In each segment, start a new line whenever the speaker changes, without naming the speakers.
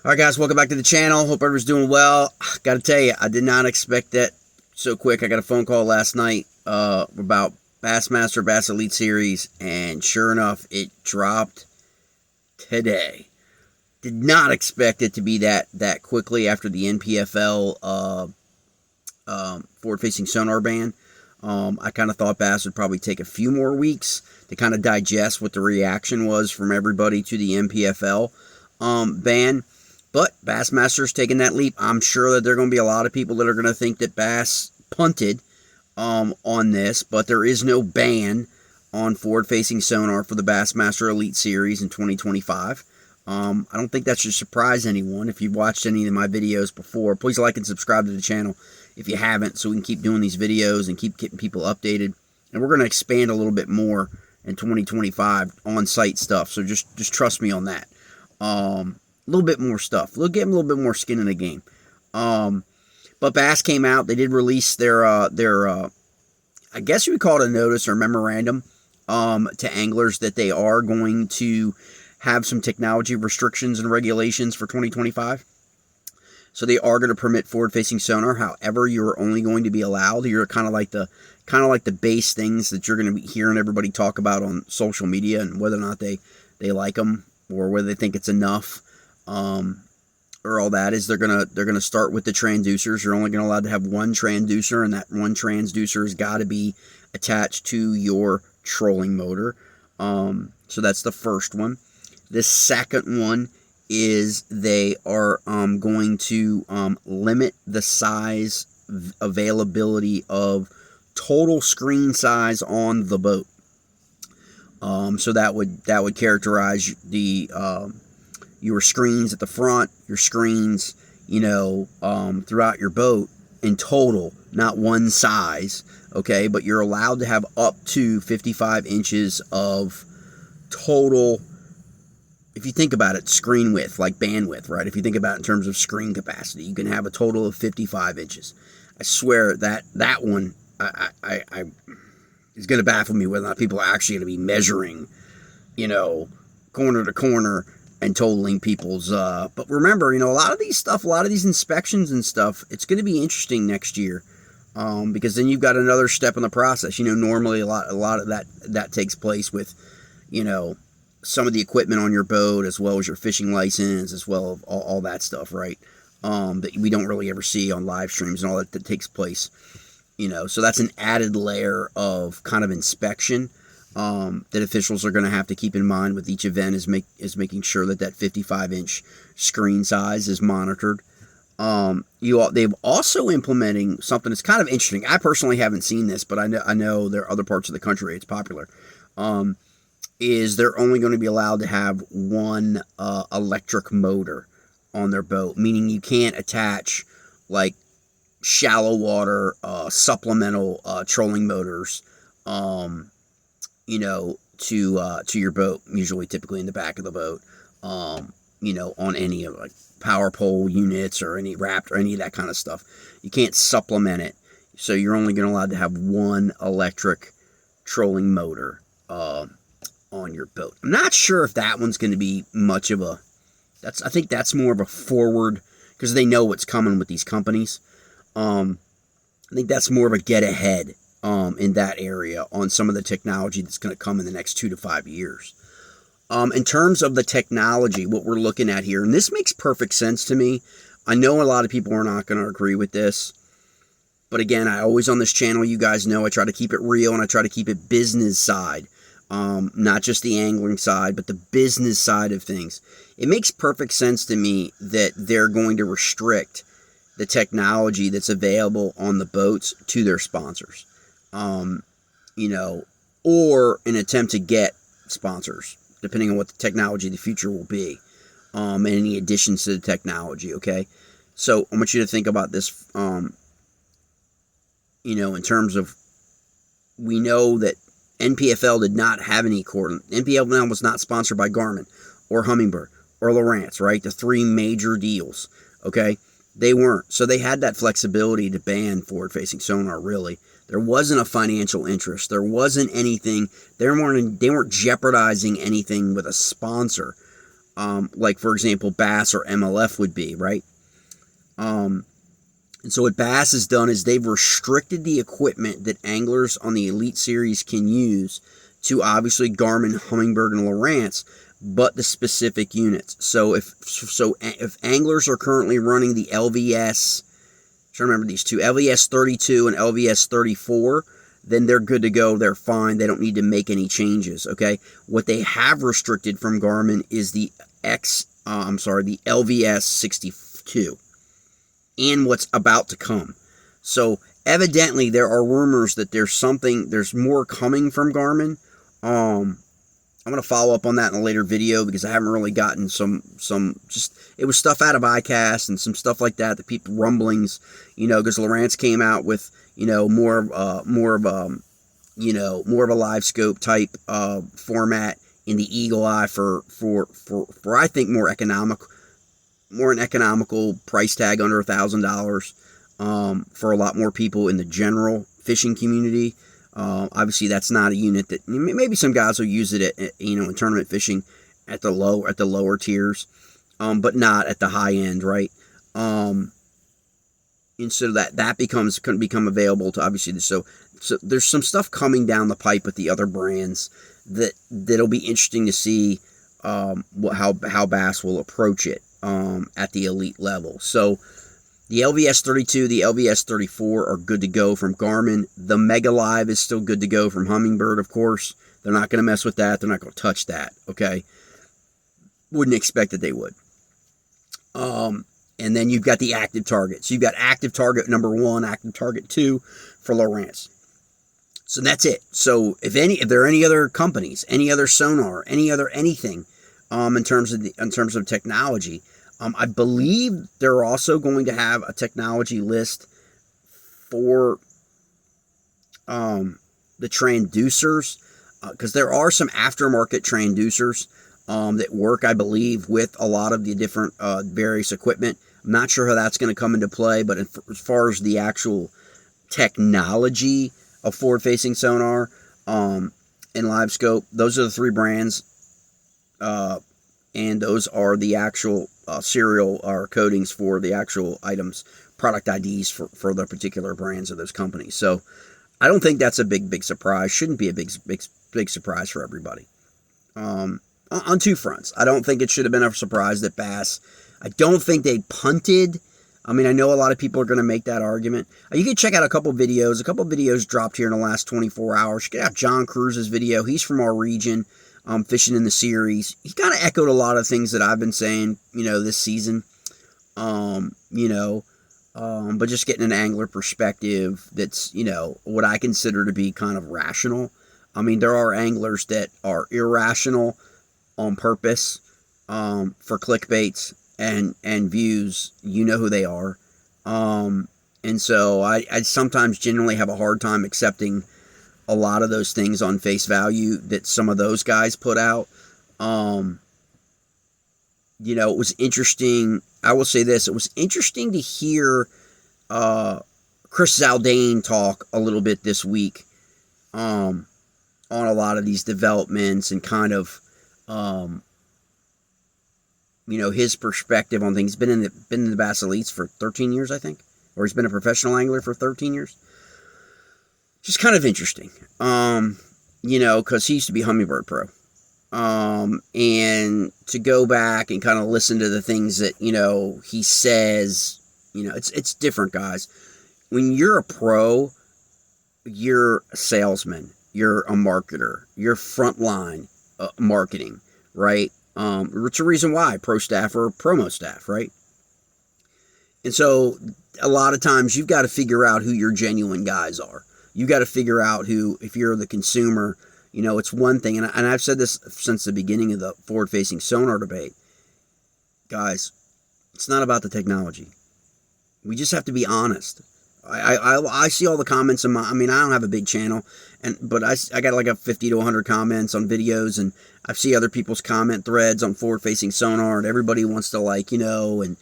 Alright guys, welcome back to the channel. Hope everyone's doing well. Gotta tell you, I did not expect that so quick. I got a phone call last night about Bassmaster B.A.S.S Elite Series, and sure enough, it dropped today. Did not expect it to be that quickly after the NPFL forward-facing sonar ban. I kind of thought B.A.S.S would probably take a few more weeks to kind of digest what the reaction was from everybody to the NPFL ban. But Bassmaster's taking that leap. I'm sure that there are going to be a lot of people that are going to think that B.A.S.S punted on this, but there is no ban on forward-facing sonar for the Bassmaster Elite Series in 2025. I don't think that should surprise anyone. If you've watched any of my videos before, please like and subscribe to the channel if you haven't, so we can keep doing these videos and keep getting people updated. And we're going to expand a little bit more in 2025 on-site stuff, so just trust me on that. A little bit more stuff. We'll get them a little bit more skin in the game. But B.A.S.S came out. They did release their I guess you would call it a notice or memorandum to anglers that they are going to have some technology restrictions and regulations for 2025. So they are going to permit forward-facing sonar. However, you're only going to be allowed. You're kind of like the base things that you're going to be hearing everybody talk about on social media, and whether or not they like them or whether they think it's enough. Or all that is they're gonna start with the transducers. You're only allowed to have one transducer, and that one transducer has got to be attached to your trolling motor. So that's the first one. The second one is they are going to limit the size availability of total screen size on the boat. So that would characterize the your screens at the front, your screens, throughout your boat in total, not one size, okay? But you're allowed to have up to 55 inches of total, if you think about it, screen width, like bandwidth, right? If you think about it in terms of screen capacity, you can have a total of 55 inches. I swear that one, I is going to baffle me whether or not people are actually going to be measuring, corner to corner and totaling people's, but remember, a lot of these inspections and stuff, it's going to be interesting next year, because then you've got another step in the process. Normally a lot of that takes place with, some of the equipment on your boat, as well as your fishing license, as well as all that stuff, right? That we don't really ever see on live streams and all that takes place, so that's an added layer of kind of inspection that officials are going to have to keep in mind with each event, is making sure that 55-inch screen size is monitored. They've also implementing something that's kind of interesting. I personally haven't seen this, but I know there are other parts of the country it's popular. Is they're only going to be allowed to have one electric motor on their boat, meaning you can't attach like shallow water supplemental trolling motors. To your boat, typically in the back of the boat, on any of like power pole units or any wrapped or any of that kind of stuff. You can't supplement it. So you're only going to allowed to have one electric trolling motor on your boat. I'm not sure if that one's going to be much of a, I think that's more of a forward, because they know what's coming with these companies. I think that's more of a get ahead in that area on some of the technology that's going to come in the next 2 to 5 years. In terms of the technology, what we're looking at here, and this makes perfect sense to me. I know a lot of people are not going to agree with this, but again, I always on this channel, you guys know, I try to keep it real and I try to keep it business side, not just the angling side, but the business side of things. It makes perfect sense to me that they're going to restrict the technology that's available on the boats to their sponsors. Or an attempt to get sponsors, depending on what the technology of the future will be, and any additions to the technology, okay? So I want you to think about this, in terms of, we know that NPFL did not have any coordinate. NPFL was not sponsored by Garmin or Humminbird or Lowrance, right? The three major deals, okay? They weren't. So they had that flexibility to ban forward-facing sonar, really. There wasn't a financial interest. There wasn't anything. They weren't jeopardizing anything with a sponsor like for example B.A.S.S or MLF would be, right? And so what B.A.S.S has done is they've restricted the equipment that anglers on the Elite Series can use to obviously Garmin, Humminbird, and Lowrance, but the specific units. So if anglers are currently running the LVS, I'm trying to remember these two, LVS 32 and LVS 34, then they're good to go. They're fine. They don't need to make any changes. Okay. What they have restricted from Garmin is the the LVS 62 and what's about to come. So evidently there are rumors that there's more coming from Garmin. I'm going to follow up on that in a later video because I haven't really gotten it was stuff out of iCast and some stuff like that, the people rumblings, because Lowrance came out with, more of a Livescope type, format in the Eagle Eye for I think more an economical price tag under $1,000, for a lot more people in the general fishing community. Obviously that's not a unit that maybe some guys will use it at, in tournament fishing at the lower tiers, but not at the high end, right? And so that can become available to obviously. So there's some stuff coming down the pipe with the other brands that'll be interesting to see, how B.A.S.S will approach it, at the elite level. So the LVS 32, the LVS 34 are good to go from Garmin. The Mega Live is still good to go from Humminbird, of course. They're not going to mess with that. They're not going to touch that, okay? Wouldn't expect that they would. And then you've got the active target. So you've got active target number 1, active target 2 for Lowrance. So that's it. So if there are any other companies, any other Sonar, any other anything, in terms of technology, I believe they're also going to have a technology list for the transducers, because there are some aftermarket transducers that work, I believe, with a lot of the different various equipment. I'm not sure how that's going to come into play, but as far as the actual technology of forward-facing sonar and Livescope, those are the 3 brands, and those are the actual serial or codings for the actual items, product IDs for the particular brands of those companies. So I don't think that's a big surprise. Shouldn't be a big surprise for everybody. On 2 fronts. I don't think it should have been a surprise that B.A.S.S, I don't think they punted. I mean, I know a lot of people are going to make that argument. You can check out a couple videos. A couple videos dropped here in the last 24 hours. Check out John Cruz's video. He's from our region, fishing in the series. He kind of echoed a lot of things that I've been saying, this season. But just getting an angler perspective that's, what I consider to be kind of rational. I mean, there are anglers that are irrational on purpose, for clickbaits and views. You know who they are. And so I sometimes generally have a hard time accepting a lot of those things on face value that some of those guys put out. It was interesting. I will say this. It was interesting to hear Chris Zaldain talk a little bit this week on a lot of these developments and kind of his perspective on things. He's been in the B.A.S.S Elites for 13 years, I think, or he's been a professional angler for 13 years. Just kind of interesting, because he used to be Humminbird Pro, and to go back and kind of listen to the things that he says. It's different, guys. When you're a pro, you're a salesman, you're a marketer, you're frontline marketing, right? It's a reason why pro staff are promo staff, right? And so a lot of times you've got to figure out who your genuine guys are. You got to figure out who, if you're the consumer, it's one thing. And I've said this since the beginning of the forward-facing sonar debate. Guys, it's not about the technology. We just have to be honest. I see all the comments in I don't have a big channel, but I got like a 50 to 100 comments on videos, and I see other people's comment threads on forward-facing sonar, and everybody wants to and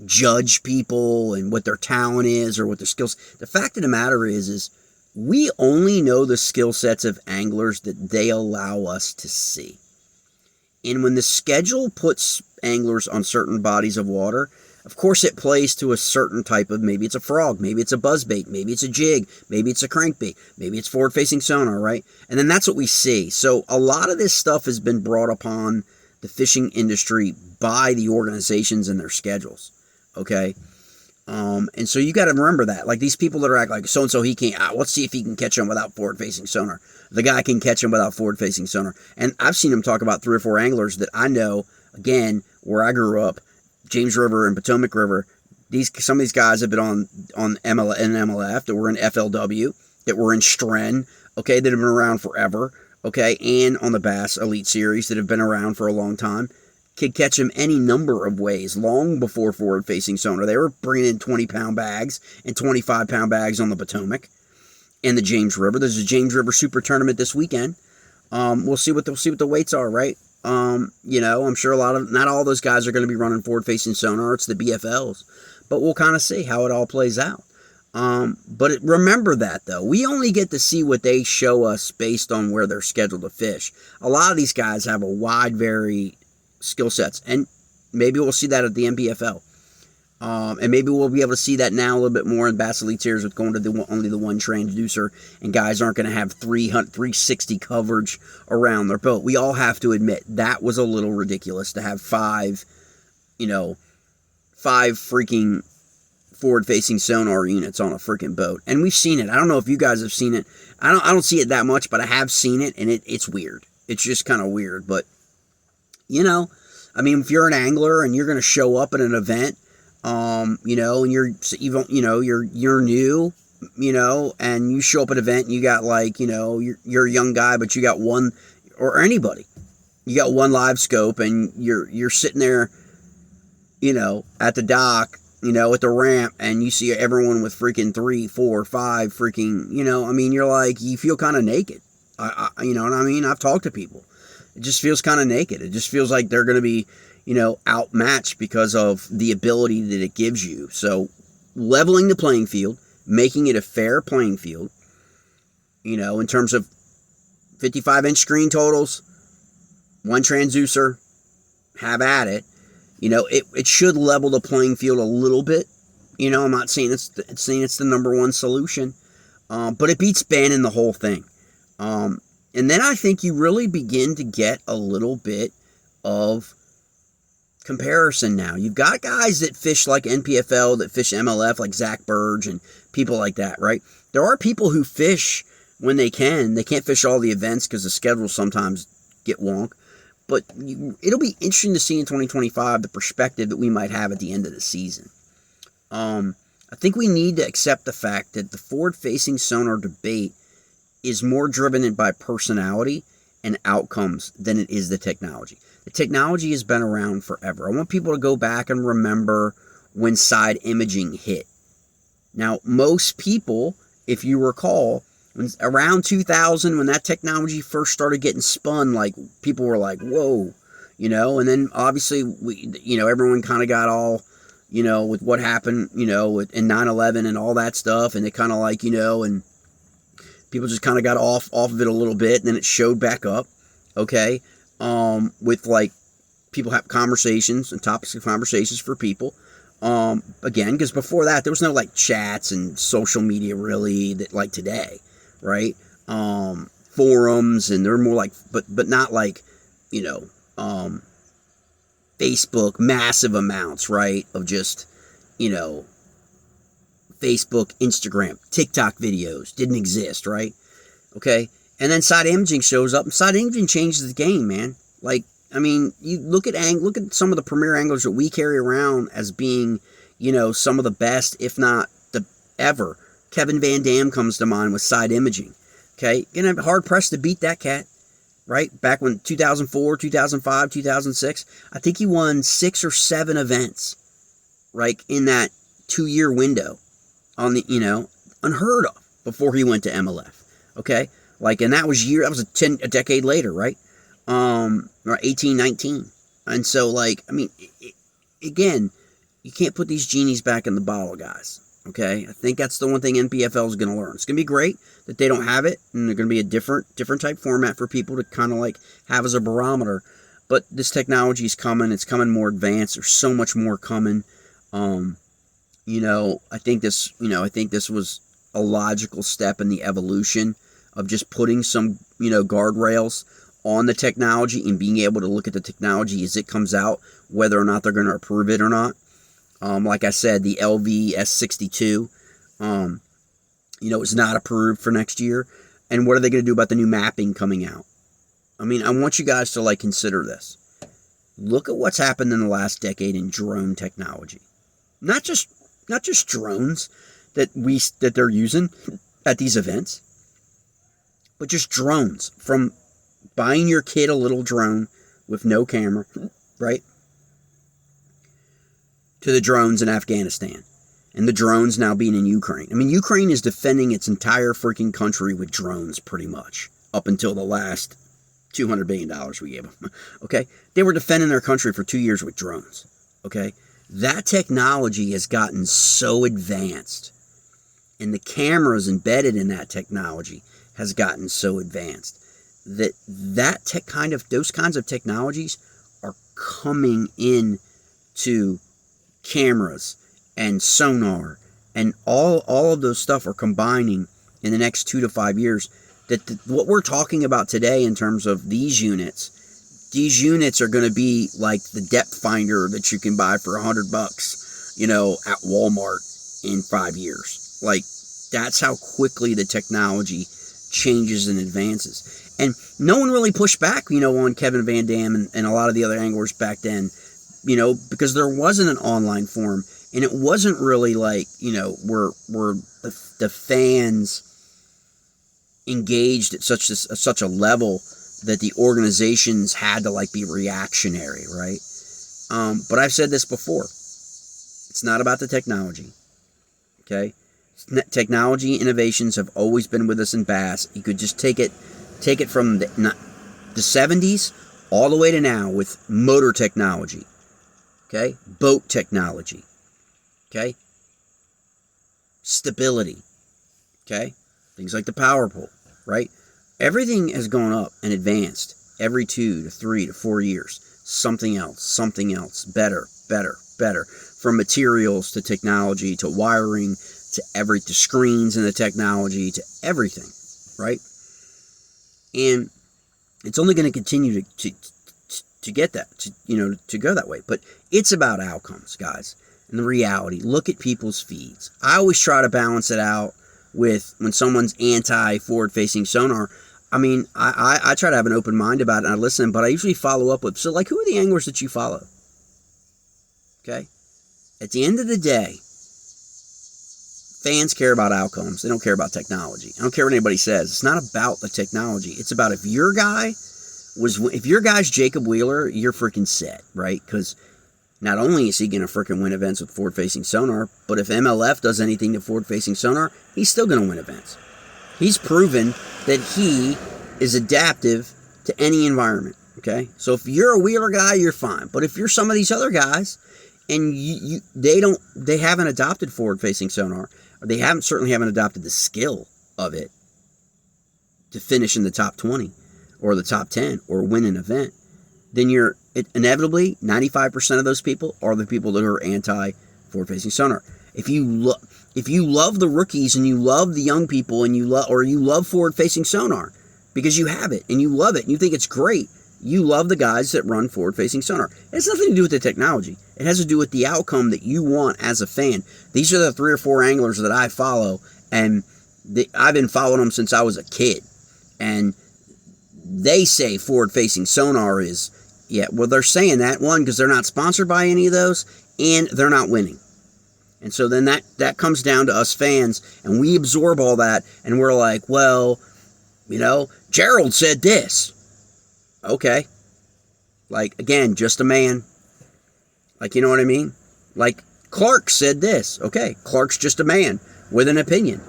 judge people and what their talent is or what their skills. The fact of the matter is we only know the skill sets of anglers that they allow us to see. And when the schedule puts anglers on certain bodies of water, of course it plays to a certain type of, maybe it's a frog, maybe it's a buzzbait, maybe it's a jig, maybe it's a crankbait, maybe it's forward-facing sonar, right? And then that's what we see. So a lot of this stuff has been brought upon the fishing industry by the organizations and their schedules, okay? And so you got to remember that. Like these people that are acting like so-and-so, he can't, let's see if he can catch him without forward-facing sonar. The guy can catch him without forward-facing sonar. And I've seen him talk about 3 or 4 anglers that I know, again, where I grew up, James River and Potomac River. Some of these guys have been on MLF, that were in FLW, that were in Stren, okay, that have been around forever, okay, and on the Bass Elite Series that have been around for a long time. Could catch them any number of ways long before forward-facing sonar. They were bringing in 20-pound bags and 25-pound bags on the Potomac and the James River. There's a James River Super Tournament this weekend. We'll see what the weights are, right? You know, I'm sure not all those guys are going to be running forward-facing sonar. It's the BFLs, but we'll kind of see how it all plays out. But remember that though, we only get to see what they show us based on where they're scheduled to fish. A lot of these guys have a wide variety skill sets, and maybe we'll see that at the NBFL, and maybe we'll be able to see that now a little bit more in Bass Elite Series with going to only the one transducer, and guys aren't going to have 360 coverage around their boat. We all have to admit that was a little ridiculous to have 5 freaking forward-facing sonar units on a freaking boat, and we've seen it. I don't know if you guys have seen it. I don't see it that much, but I have seen it, and it's weird. It's just kind of weird, but you know, I mean, if you're an angler and you're going to show up at an event, you know, and you're new, you know, and you show up at an event and you got like, you know, you're a young guy, but you got one, or anybody, you got one Livescope, and you're sitting there, you know, at the dock, you know, at the ramp, and you see everyone with freaking 3, 4, 5 freaking, you know, I mean, you're like, you feel kind of naked. You know what I mean? I've talked to people. It just feels kind of naked. It just feels like they're going to be, you know, outmatched because of the ability that it gives you. So leveling the playing field, making it a fair playing field, you know, in terms of 55-inch screen totals, one transducer, have at it. You know, it should level the playing field a little bit. You know, I'm not saying it's the number one solution, but it beats banning the whole thing. And then I think you really begin to get a little bit of comparison now. You've got guys that fish like NPFL, that fish MLF, like Zach Burge and people like that, right? There are people who fish when they can. They can't fish all the events because the schedules sometimes get wonk. But it'll be interesting to see in 2025 the perspective that we might have at the end of the season. I think we need to accept the fact that the forward-facing sonar debate is more driven by personality and outcomes than it is the technology. The technology has been around forever. I want people to go back and remember when side imaging hit. Now, most people, if you recall, around 2000, when that technology first started getting spun, like, people were like, whoa, you know, and then obviously, everyone kind of got all, you know, with what happened, you know, in 9/11 and all that stuff, and it kind of like, you know, and people just kind of got off of it a little bit, and then it showed back up, okay, with, like, people have conversations and topics of conversations for people, again, because before that, there was no, like, chats and social media, really, that like today, right, forums, and they're more like, but not like, you know, Facebook, massive amounts, right, of just, you know, Facebook, Instagram, TikTok videos didn't exist, right? Okay, and then side imaging shows up, and side imaging changes the game, man. Like, I mean, you look at some of the premier anglers that we carry around as being, you know, some of the best, if not the ever. Kevin Van Dam comes to mind with side imaging. Okay, you're gonna have hard pressed to beat that cat, right? Back when 2004, 2005, 2006, I think he won 6 or 7 events, right, in that 2-year window. On the, you know, unheard of before he went to MLF, okay? Like, and that was a decade later, right? Or 18, 19. And so, like, I mean, again, you can't put these genies back in the bottle, guys, okay? I think that's the one thing NPFL is going to learn. It's going to be great that they don't have it, and they're going to be a different type format for people to kind of, like, have as a barometer. But this technology is coming. It's coming more advanced. There's so much more coming. I think this was a logical step in the evolution of just putting some, guardrails on the technology and being able to look at the technology as it comes out, whether or not they're going to approve it or not. Like I said, the LVS62, is not approved for next year. And what are they going to do about the new mapping coming out? I mean, I want you guys to consider this. Look at what's happened in the last decade in drone technology. Not just drones that they're using at these events, but just drones. From buying your kid a little drone with no camera, right? To the drones in Afghanistan. And the drones now being in Ukraine. I mean, Ukraine is defending its entire freaking country with drones, pretty much, up until the last $200 billion we gave them. Okay? They were defending their country for 2 years with drones. Okay? That technology has gotten so advanced. And the cameras embedded in that technology has gotten so advanced that those kinds of technologies are coming in to cameras and sonar, and all of those stuff are combining in the next 2 to 5 years. What we're talking about today in terms of these units are going to be like the depth finder that you can buy for $100, at Walmart in 5 years. That's how quickly the technology changes and advances. And no one really pushed back, on Kevin Van Dam and a lot of the other anglers back then, because there wasn't an online forum. And it wasn't really were the fans engaged at such a level that the organizations had to be reactionary, right? But I've said this before. It's not about the technology, okay? Technology innovations have always been with us in Bass. You could just take it from the 70s all the way to now with motor technology, okay? Boat technology. Okay? Stability. Okay? Things like the power pole, right? Everything has gone up and advanced every 2 to 3 to 4 years. Something else, better. From materials to technology to wiring to screens and the technology to everything, right? And it's only going to continue to get that, to go that way. But it's about outcomes, guys. And the reality, look at people's feeds. I always try to balance it out with when someone's anti-forward-facing sonar. I mean, I try to have an open mind about it and I listen, but I usually follow up with, who are the anglers that you follow? Okay? At the end of the day, fans care about outcomes. They don't care about technology. I don't care what anybody says. It's not about the technology. It's about if your guy's Jacob Wheeler, you're freaking set, right? Because not only is he going to freaking win events with forward-facing sonar, but if MLF does anything to forward-facing sonar, he's still going to win events. He's proven that he is adaptive to any environment, okay? So if you're a Wheeler guy, you're fine. But if you're some of these other guys and they haven't adopted forward-facing sonar, or they certainly haven't adopted the skill of it to finish in the top 20 or the top 10 or win an event, then inevitably 95% of those people are the people that are anti-forward-facing sonar. If you love the rookies and you love the young people and you love forward-facing sonar because you have it and you love it and you think it's great, you love the guys that run forward-facing sonar. It has nothing to do with the technology. It has to do with the outcome that you want as a fan. These are the 3 or 4 anglers that I follow, and I've been following them since I was a kid. And they say forward-facing sonar is, they're saying that, one, because they're not sponsored by any of those, and they're not winning. And so then that comes down to us fans, and we absorb all that, and we're like, well, Gerald said this. Okay. Again, just a man. You know what I mean? Clark said this. Okay, Clark's just a man with an opinion,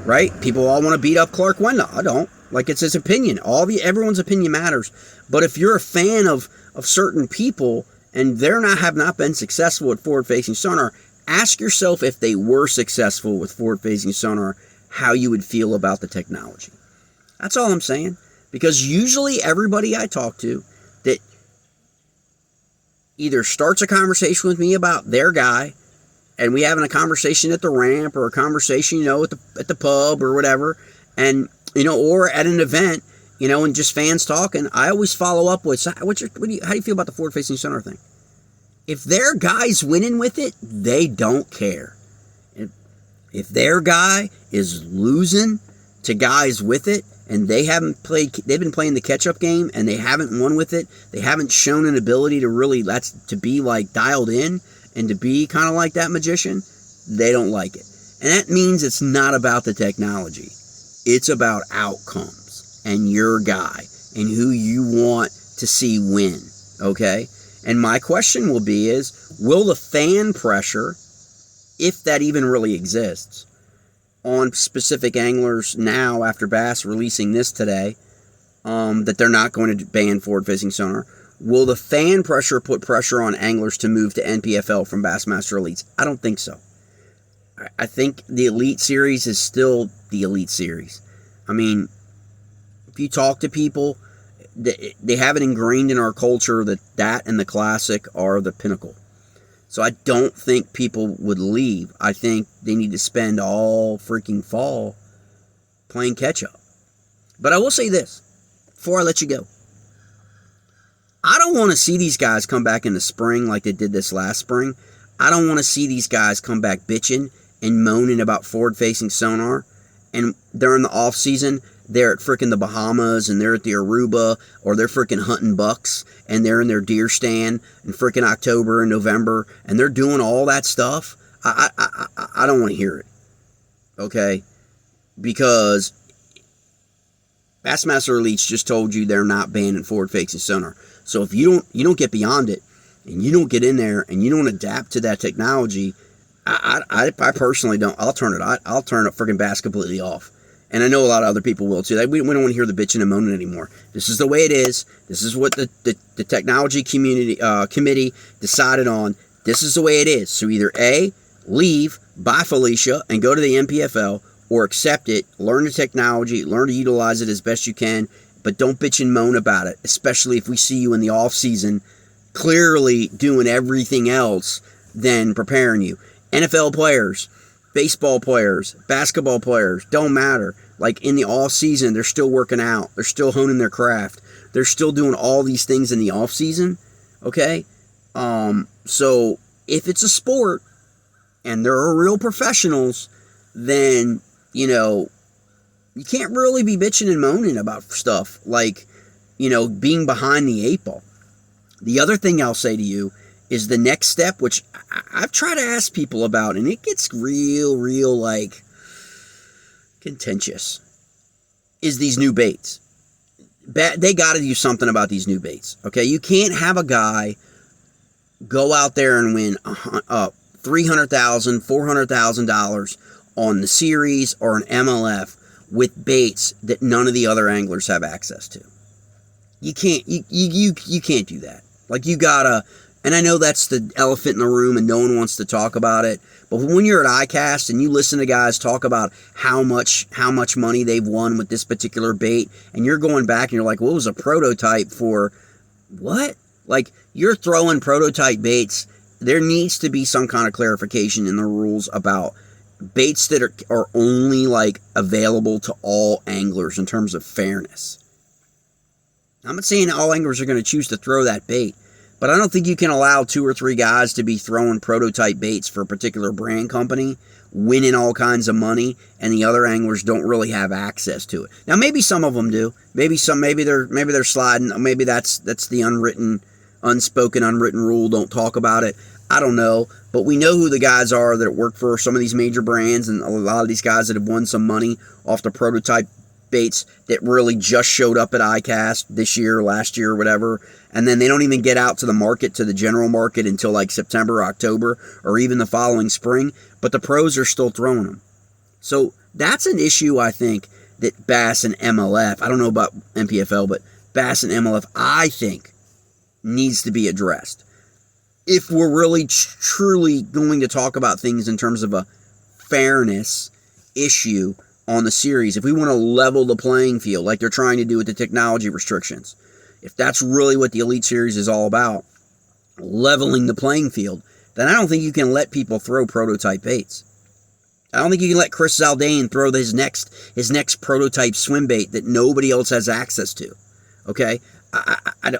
right? People all want to beat up Clark Wendell. I don't. It's his opinion. Everyone's opinion matters. But if you're a fan of certain people and have not been successful with forward-facing sonar, ask yourself if they were successful with forward-facing sonar, how you would feel about the technology. That's all I'm saying. Because usually everybody I talk to that either starts a conversation with me about their guy, and we having a conversation at the ramp or a conversation, at the pub or whatever, and, or at an event, and just fans talking, I always follow up with, how do you feel about the forward-facing Sonar thing? If their guy's winning with it, they don't care. If their guy is losing to guys with it, and they've been playing the catch-up game, and they haven't won with it, they haven't shown an ability to really, to be like dialed in, and to be kind of like that magician, they don't like it. And that means it's not about the technology. It's about outcomes, and your guy, and who you want to see win, okay? And my question will the fan pressure, if that even really exists, on specific anglers now after Bass releasing this today, that they're not going to ban forward-facing sonar, will the fan pressure put pressure on anglers to move to NPFL from Bassmaster Elites? I don't think so. I think the Elite Series is still the Elite Series. I mean, if you talk to people, they have it ingrained in our culture that and the Classic are the pinnacle. So I don't think people would leave. I think they need to spend all freaking fall playing catch-up. But I will say this, before I let you go. I don't want to see these guys come back in the spring like they did this last spring. I don't want to see these guys come back bitching and moaning about forward-facing sonar. And during the off-season, they're at freaking the Bahamas, and they're at the Aruba, or they're freaking hunting bucks, and they're in their deer stand in freaking October and November, and they're doing all that stuff. I don't want to hear it, okay? Because Bassmaster Elites just told you they're not banning forward-facing sonar. So if you don't get beyond it, and you don't get in there, and you don't adapt to that technology, I personally don't. I'll turn freaking Bass completely off. And I know a lot of other people will too. We don't want to hear the bitching and moaning anymore. This is the way it is. This is what the technology committee decided on. This is the way it is. So either A, leave, buy Felicia, and go to the NPFL, or accept it, learn the technology, learn to utilize it as best you can, but don't bitch and moan about it, especially if we see you in the off season clearly doing everything else than preparing you. NFL players, baseball players, basketball players, don't matter. Like in the off season, they're still working out. They're still honing their craft. They're still doing all these things in the off season. Okay? So if it's a sport and there are real professionals, then, you can't really be bitching and moaning about stuff like, being behind the 8 ball. The other thing I'll say to you is the next step, which I've tried to ask people about, and it gets real, like, contentious, is these new baits. They got to do something about these new baits, okay? You can't have a guy go out there and win $300,000, $400,000 on the series or an MLF with baits that none of the other anglers have access to. You can't do that. Like, you gotta. And I know that's the elephant in the room and no one wants to talk about it. But when you're at ICAST and you listen to guys talk about how much money they've won with this particular bait, and you're going back and you're like, well, it was a prototype for what? Like, you're throwing prototype baits. There needs to be some kind of clarification in the rules about baits that are only, like, available to all anglers in terms of fairness. I'm not saying all anglers are going to choose to throw that bait. But I don't think you can allow 2 or 3 guys to be throwing prototype baits for a particular brand company, winning all kinds of money, and the other anglers don't really have access to it. Now, maybe some of them do. Maybe they're sliding. Maybe that's the unspoken rule. Don't talk about it. I don't know. But we know who the guys are that work for some of these major brands, and a lot of these guys that have won some money off the prototype baits that really just showed up at ICAST this year, last year, or whatever, and then they don't even get out to the market, to the general market, until like September, October, or even the following spring, but the pros are still throwing them. So that's an issue, I think, that Bass and MLF, I don't know about NPFL, but Bass and MLF, I think, needs to be addressed. If we're really truly going to talk about things in terms of a fairness issue on the series, if we want to level the playing field like they're trying to do with the technology restrictions, if that's really what the Elite Series is all about, leveling the playing field, then I don't think you can let people throw prototype baits. I don't think you can let Chris Zaldain throw his next prototype swim bait that nobody else has access to. Okay? I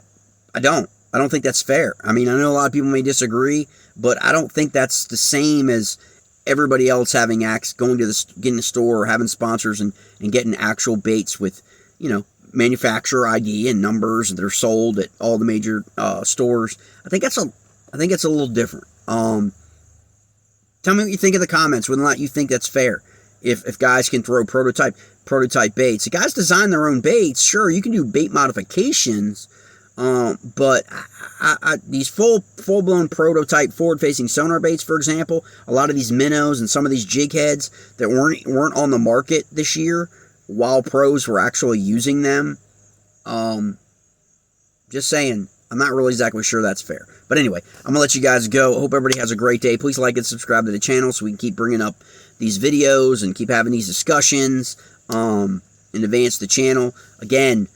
don't think that's fair. I mean, I know a lot of people may disagree, but I don't think that's the same as everybody else having going to getting the store or having sponsors and getting actual baits with, manufacturer ID and numbers that are sold at all the major stores. I think it's a little different. Tell me what you think in the comments, whether or not you think that's fair. If guys can throw prototype baits. If guys design their own baits, sure, you can do bait modifications. But these full-blown prototype forward-facing sonar baits, for example, a lot of these minnows and some of these jig heads that weren't on the market this year while pros were actually using them. Just saying, I'm not really exactly sure that's fair. But anyway, I'm going to let you guys go. Hope everybody has a great day. Please like and subscribe to the channel so we can keep bringing up these videos and keep having these discussions and advance the channel. Again,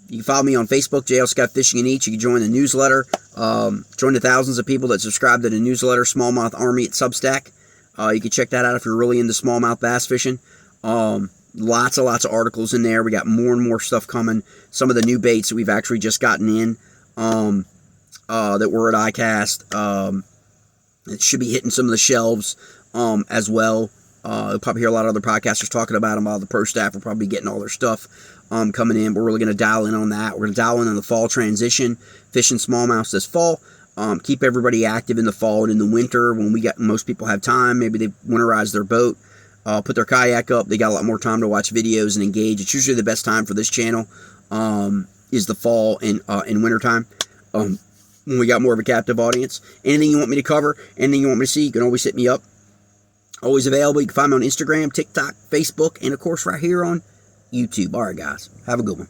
you can follow me on Facebook, JL Scott Fishing and Eats. You can join the newsletter. Join the thousands of people that subscribe to the newsletter, Smallmouth Army at Substack. You can check that out if you're really into smallmouth bass fishing. Lots of articles in there. We got more and more stuff coming. Some of the new baits that we've actually just gotten in that were at ICAST. It should be hitting some of the shelves as well. You'll probably hear a lot of other podcasters talking about them. All the pro staff will probably be getting all their stuff coming in. We're really going to dial in on that. We're going to dial in on the fall transition, fishing smallmouth this fall. Keep everybody active in the fall and in the winter when most people have time. Maybe they winterize their boat, put their kayak up. They got a lot more time to watch videos and engage. It's usually the best time for this channel is the fall and winter time. When we got more of a captive audience. Anything you want me to cover, anything you want me to see, you can always hit me up. Always available. You can find me on Instagram, TikTok, Facebook, and of course right here on YouTube. All right, guys. Have a good one.